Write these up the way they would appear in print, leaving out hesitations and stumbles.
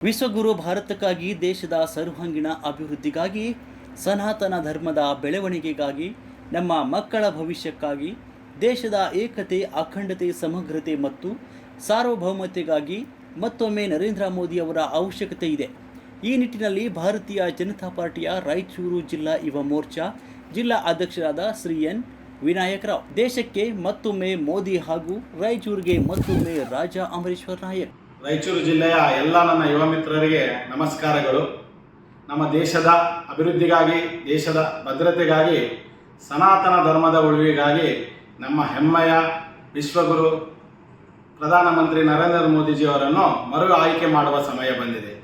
ವಿಶ್ವಗುರು ಭಾರತಕ್ಕಾಗಿ, ದೇಶದ ಸರ್ವಾಂಗೀಣ ಅಭಿವೃದ್ಧಿಗಾಗಿ, ಸನಾತನ ಧರ್ಮದ ಬೆಳವಣಿಗೆಗಾಗಿ, ನಮ್ಮ ಮಕ್ಕಳ ಭವಿಷ್ಯಕ್ಕಾಗಿ, ದೇಶದ ಏಕತೆ, ಅಖಂಡತೆ, ಸಮಗ್ರತೆ ಮತ್ತು ಸಾರ್ವಭೌಮತೆಗಾಗಿ ಮತ್ತೊಮ್ಮೆ ನರೇಂದ್ರ ಮೋದಿ ಅವರ ಅವಶ್ಯಕತೆ ಇದೆ. ಈ ನಿಟ್ಟಿನಲ್ಲಿ ಭಾರತೀಯ ಜನತಾ ಪಾರ್ಟಿಯ ರಾಯಚೂರು ಜಿಲ್ಲಾ ಯುವ ಮೋರ್ಚಾ ಜಿಲ್ಲಾ ಅಧ್ಯಕ್ಷರಾದ ಶ್ರೀ ಎನ್ ವಿನಾಯಕರಾವ್ ದೇಶಕ್ಕೆ ಮತ್ತೊಮ್ಮೆ ಮೋದಿ ಹಾಗೂ ರಾಯಚೂರಿಗೆ ಮತ್ತೊಮ್ಮೆ ರಾಜಾ ಅಮರೇಶ್ವರ್ ನಾಯಕ್. ರಾಯಚೂರು ಜಿಲ್ಲೆಯ ಎಲ್ಲ ನನ್ನ ಯುವ ಮಿತ್ರರಿಗೆ ನಮಸ್ಕಾರಗಳು. ನಮ್ಮ ದೇಶದ ಅಭಿವೃದ್ಧಿಗಾಗಿ, ದೇಶದ ಭದ್ರತೆಗಾಗಿ, ಸನಾತನ ಧರ್ಮದ ಉಳಿವಿಗಾಗಿ ನಮ್ಮ ಹೆಮ್ಮೆಯ ವಿಶ್ವಗುರು ಪ್ರಧಾನಮಂತ್ರಿ ನರೇಂದ್ರ ಮೋದಿಜಿಯವರನ್ನು ಮರು ಆಯ್ಕೆ ಮಾಡುವ ಸಮಯ ಬಂದಿದೆ.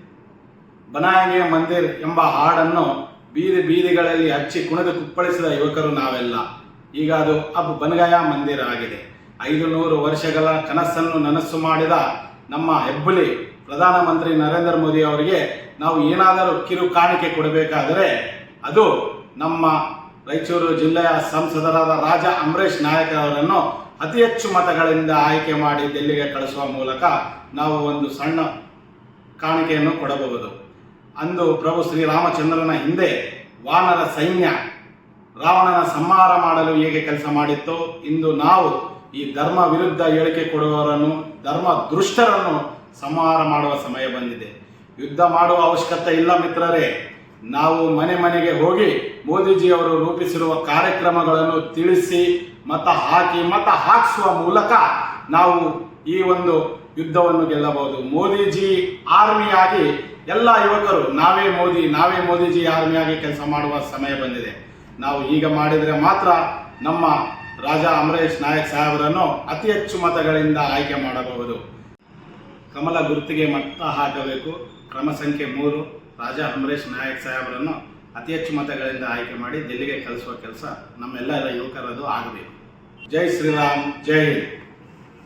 ಬನಾಯಂಗೆ ಮಂದಿರ್ ಎಂಬ ಹಾಡನ್ನು ಬೀದಿ ಬೀದಿಗಳಲ್ಲಿ ಹಚ್ಚಿ ಕುಣಿದು ಕುಪ್ಪಳಿಸಿದ ಯುವಕರು ನಾವೆಲ್ಲ. ಈಗ ಅದು ಅಬ್ ಬನ್ಗಯ ಮಂದಿರ ಆಗಿದೆ. 500 ವರ್ಷಗಳ ಕನಸನ್ನು ನನಸು ಮಾಡಿದ ನಮ್ಮ ಹೆಬ್ಬುಲಿ ಪ್ರಧಾನಮಂತ್ರಿ ನರೇಂದ್ರ ಮೋದಿ ಅವರಿಗೆ ನಾವು ಏನಾದರೂ ಕಿರು ಕಾಣಿಕೆ ಕೊಡಬೇಕಾದರೆ ಅದು ನಮ್ಮ ರಾಯಚೂರು ಜಿಲ್ಲೆಯ ಸಂಸದರಾದ ರಾಜಾ ಅಮರೇಶ್ ನಾಯಕ್ ಅವರನ್ನು ಅತಿ ಹೆಚ್ಚು ಮತಗಳಿಂದ ಆಯ್ಕೆ ಮಾಡಿ ಡೆಲ್ಲಿಗೆ ಕಳಿಸುವ ಮೂಲಕ ನಾವು ಒಂದು ಸಣ್ಣ ಕಾಣಿಕೆಯನ್ನು ಕೊಡಬಹುದು. ಅಂದು ಪ್ರಭು ಶ್ರೀರಾಮಚಂದ್ರನ ಹಿಂದೆ ವಾನರ ಸೈನ್ಯ ರಾವಣನ ಸಂಹಾರ ಮಾಡಲು ಹೇಗೆ ಕೆಲಸ ಮಾಡಿತ್ತೋ, ಇಂದು ನಾವು ಈ ಧರ್ಮ ವಿರುದ್ಧ ಹೇಳಿಕೆ ಕೊಡುವವರನ್ನು, ಧರ್ಮ ದುಷ್ಟರನ್ನು ಸಂಹಾರ ಮಾಡುವ ಸಮಯ ಬಂದಿದೆ. ಯುದ್ಧ ಮಾಡುವ ಅವಶ್ಯಕತೆ ಇಲ್ಲ ಮಿತ್ರರೇ. ನಾವು ಮನೆ ಮನೆಗೆ ಹೋಗಿ ಮೋದಿಜಿಯವರು ರೂಪಿಸಿರುವ ಕಾರ್ಯಕ್ರಮಗಳನ್ನು ತಿಳಿಸಿ ಮತ ಹಾಕಿಸುವ ಮೂಲಕ ನಾವು ಈ ಒಂದು ಯುದ್ಧವನ್ನು ಗೆಲ್ಲಬಹುದು. ಮೋದಿಜಿ ಆರ್ಮಿಯಾಗಿ ಎಲ್ಲ ಯುವಕರು ನಾವೇ ಮೋದಿಜಿ ಆರ್ಮಿಯಾಗಿ ಕೆಲಸ ಮಾಡುವ ಸಮಯ ಬಂದಿದೆ. ನಾವು ಈಗ ಮಾಡಿದರೆ ಮಾತ್ರ ನಮ್ಮ ರಾಜಾ ಅಮರೇಶ್ ನಾಯಕ್ ಸಾಹೇಬರನ್ನು ಅತಿ ಹೆಚ್ಚು ಮತಗಳಿಂದ ಆಯ್ಕೆ ಮಾಡಬಹುದು. ಕಮಲ ಗುರುತಿಗೆ ಮತ ಹಾಕಬೇಕು. ಕ್ರಮ ಸಂಖ್ಯೆ 3 ರಾಜಾ ಅಮರೇಶ್ ನಾಯಕ್ ಸಾಹೇಬರನ್ನು ಅತಿ ಹೆಚ್ಚು ಮತಗಳಿಂದ ಆಯ್ಕೆ ಮಾಡಿ ಡೆಲ್ಲಿಗೆ ಕಳಿಸುವ ಕೆಲಸ ನಮ್ಮೆಲ್ಲರ ಯುವಕರದು ಆಗಬೇಕು. ಜೈ ಶ್ರೀರಾಮ್, ಜೈ ಹಿಂದ್.